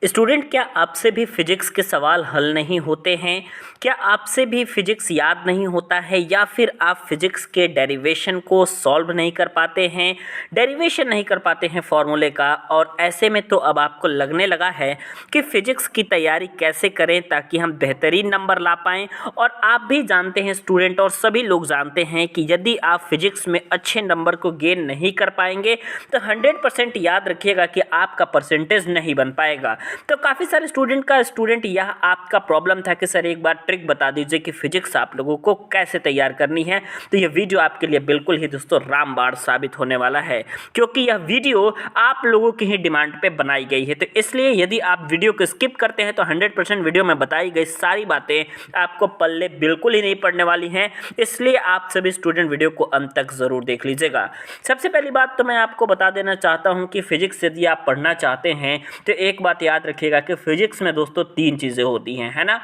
Student, क्या आपसे भी फिजिक्स के सवाल हल नहीं होते हैं? क्या आपसे भी फिजिक्स याद नहीं होता है, या फिर आप फिजिक्स के डेरिवेशन को सॉल्व नहीं कर पाते हैं, डेरिवेशन नहीं कर पाते हैं फॉर्मूले का? और ऐसे में तो अब आपको लगने लगा है कि फिजिक्स की तैयारी कैसे करें ताकि हम बेहतरीन नंबर ला पाएँ। और आप भी जानते हैं स्टूडेंट, और सभी लोग जानते हैं कि यदि आप फिजिक्स में अच्छे नंबर को गेन नहीं कर पाएंगे तो 100% याद रखिएगा कि आपका परसेंटेज नहीं बन पाएगा। तो काफ़ी सारे स्टूडेंट यह आपका प्रॉब्लम था कि सर एक बार ट्रिक बता दीजिए कि फिजिक्स आप लोगों को कैसे तैयार करनी है। तो यह वीडियो आपके लिए बिल्कुल ही दोस्तों रामबाण साबित होने वाला है, क्योंकि यह वीडियो आप लोगों की ही डिमांड पे बनाई गई है। तो इसलिए यदि आप वीडियो को स्किप करते हैं तो 100% वीडियो में बताई गई सारी बातें आपको पल्ले बिल्कुल ही नहीं पड़ने वाली हैं। इसलिए आप सभी स्टूडेंट वीडियो को अंत तक ज़रूर देख लीजिएगा। सबसे पहली बात तो मैं आपको बता देना चाहता हूं कि फिजिक्स यदि आप पढ़ना चाहते हैं तो एक बात याद रखिएगा कि फिजिक्स में दोस्तों 3 चीज़ें होती हैं, है ना।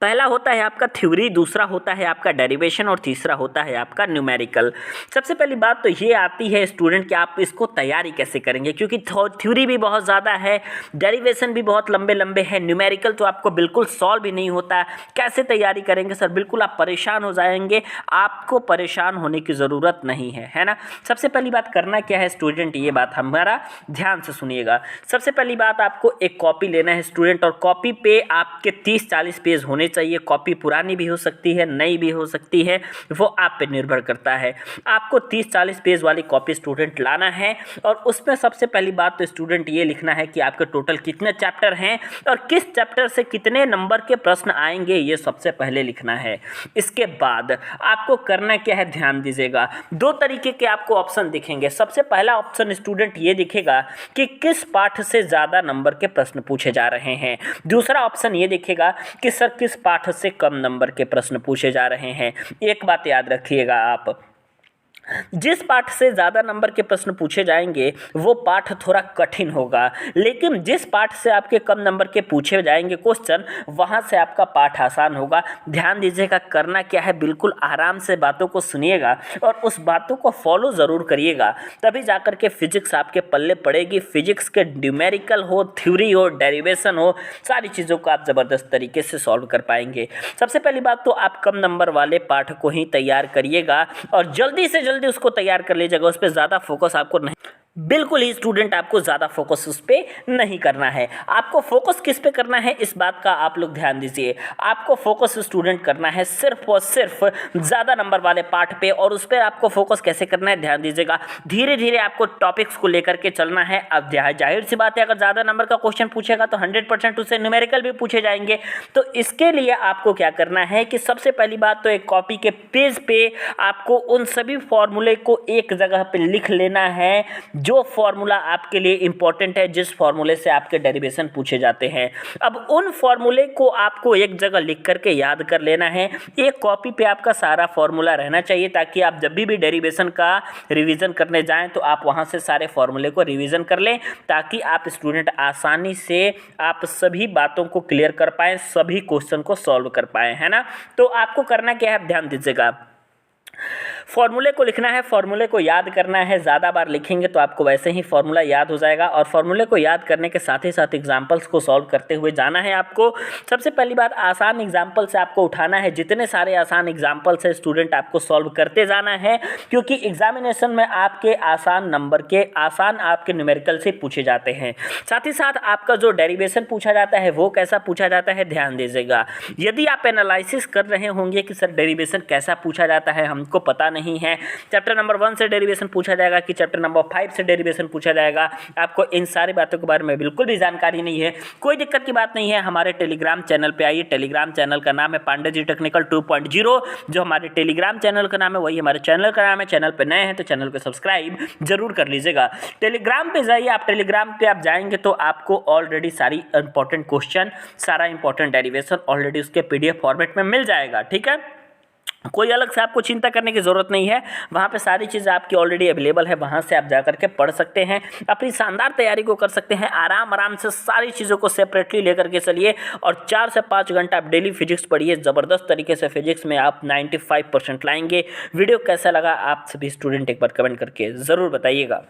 पहला होता है आपका थ्योरी, दूसरा होता है आपका डेरिवेशन और तीसरा होता है आपका न्यूमेरिकल। सबसे पहली बात तो ये आती है स्टूडेंट कि आप इसको तैयारी कैसे करेंगे, क्योंकि थ्योरी भी बहुत ज़्यादा है, डेरिवेशन भी बहुत लंबे लंबे हैं, न्यूमेरिकल तो आपको बिल्कुल सॉल्व भी नहीं होता। कैसे तैयारी करेंगे सर? बिल्कुल आप परेशान हो जाएंगे। आपको परेशान होने की ज़रूरत नहीं है ना। सबसे पहली बात करना क्या है स्टूडेंट, ये बात हमारा ध्यान से सुनिएगा। सबसे पहली बात आपको एक कॉपी लेना है स्टूडेंट, और कॉपी पे आपके 30-40 पेज होने चाहिए। कॉपी पुरानी भी हो सकती है, नई भी हो सकती है, वो आप पे निर्भर करता है। आपको 30-40 पेज वाली कॉपी स्टूडेंट लाना है, और उसमें सबसे पहली बात तो स्टूडेंट ये लिखना है कि आपके टोटल कितने चैप्टर हैं और किस चैप्टर से कितने नंबर के प्रश्न आएंगे, ये सबसे पहले लिखना है। इसके बाद आपको करना क्या है, ध्यान दीजिएगा। 2 तरीके के आपको ऑप्शन दिखेंगे। सबसे पहला ऑप्शन स्टूडेंट ये दिखेगा कि किस पाठ से ज़्यादा नंबर के प्रश्न पूछे जा रहे हैं। दूसरा ऑप्शन ये दिखेगा कि सर किस पाठ से कम नंबर के प्रश्न पूछे जा रहे हैं। एक बात याद रखिएगा, आप जिस पाठ से ज़्यादा नंबर के प्रश्न पूछे जाएंगे वो पाठ थोड़ा कठिन होगा, लेकिन जिस पाठ से आपके कम नंबर के पूछे जाएंगे क्वेश्चन, वहाँ से आपका पाठ आसान होगा। ध्यान दीजिएगा, करना क्या है, बिल्कुल आराम से बातों को सुनिएगा और उस बातों को फॉलो ज़रूर करिएगा, तभी जाकर के फिजिक्स आपके पल्ले पड़ेगी। फिजिक्स के न्यूमेरिकल हो, थ्योरी हो, डेरिवेशन हो, सारी चीज़ों को आप ज़बरदस्त तरीके से सॉल्व कर पाएंगे। सबसे पहली बात तो आप कम नंबर वाले पाठ को ही तैयार करिएगा, और जल्दी से जल्दी उसको तैयार कर लीजिएगा। उस पर ज़्यादा फोकस आपको नहीं, बिल्कुल ही स्टूडेंट आपको ज़्यादा फोकस उस पर नहीं करना है। आपको फोकस किस पे करना है, इस बात का आप लोग ध्यान दीजिए। आपको फोकस स्टूडेंट करना है सिर्फ और सिर्फ ज़्यादा नंबर वाले पार्ट पे, और उस पर आपको फोकस कैसे करना है ध्यान दीजिएगा। धीरे धीरे आपको टॉपिक्स को लेकर के चलना है। अब जाहिर सी बात है, अगर ज़्यादा नंबर का क्वेश्चन पूछेगा तो 100% उससे न्यूमेरिकल भी पूछे जाएंगे। तो इसके लिए आपको क्या करना है कि सबसे पहली बात तो एक कॉपी के पेज पे आपको उन सभी फॉर्मूले को एक जगह पे लिख लेना है, जो फॉर्मूला आपके लिए इंपॉर्टेंट है, जिस फॉर्मूले से आपके डेरिवेशन पूछे जाते हैं। अब उन फॉर्मूले को आपको एक जगह लिख करके याद कर लेना है। एक कॉपी पे आपका सारा फॉर्मूला रहना चाहिए, ताकि आप जब भी डेरिवेशन का रिवीजन करने जाएं तो आप वहां से सारे फॉर्मूले को रिवीजन कर लें, ताकि आप स्टूडेंट आसानी से आप सभी बातों को क्लियर कर पाएँ, सभी क्वेश्चन को सॉल्व कर पाएँ, है ना। तो आपको करना क्या है, ध्यान दीजिएगा। फॉर्मूले को लिखना है, फॉर्मूले को याद करना है। ज़्यादा बार लिखेंगे तो आपको वैसे ही फॉर्मूला याद हो जाएगा, और फॉर्मूले को याद करने के साथ ही साथ एग्जाम्पल्स को सॉल्व करते हुए जाना है आपको। सबसे पहली बात, आसान एग्जाम्पल से आपको उठाना है। जितने सारे आसान एग्जाम्पल्स है स्टूडेंट आपको सॉल्व करते जाना है, क्योंकि एग्जामिनेशन में आपके आसान नंबर के आसान आपके न्यूमेरिकल से पूछे जाते हैं। साथ ही साथ आपका जो डेरिवेशन पूछा जाता है वो कैसा पूछा जाता है, ध्यान दीजिएगा। यदि आप एनालिसिस कर रहे होंगे कि सर डेरिवेशन कैसा पूछा जाता है, हमको पता नहीं है, चैप्टर नंबर 1 से डेरिवेशन पूछा जाएगा कि चैप्टर नंबर 5 से डेरिवेशन पूछा जाएगा, आपको इन सारी बातों के बारे में बिल्कुल भी जानकारी नहीं है, कोई दिक्कत की बात नहीं है। हमारे टेलीग्राम चैनल पे आइए। टेलीग्राम चैनल का नाम है पांडे जी टेक्निकल 2.0। जो हमारे टेलीग्राम चैनल का नाम है वही हमारे चैनल का नाम है। चैनल पे नए हैं तो चैनल को सब्सक्राइब जरूर कर लीजिएगा। टेलीग्राम पे जाइए, आप टेलीग्राम पे आप जाएंगे तो आपको ऑलरेडी सारी इंपॉर्टेंट क्वेश्चन, सारा इंपॉर्टेंट डेरिवेशन ऑलरेडी उसके PDF फॉर्मेट में मिल जाएगा, ठीक है। कोई अलग से आपको चिंता करने की ज़रूरत नहीं है, वहाँ पे सारी चीज़ें आपकी ऑलरेडी अवेलेबल है, वहाँ से आप जा करके पढ़ सकते हैं, अपनी शानदार तैयारी को कर सकते हैं। आराम से सारी चीज़ों को सेपरेटली लेकर के चलिए, और 4 से 5 घंटा आप डेली फिजिक्स पढ़िए। ज़बरदस्त तरीके से फिजिक्स में आप 95% लाएंगे। वीडियो कैसा लगा आप सभी स्टूडेंट एक बार कमेंट करके ज़रूर बताइएगा।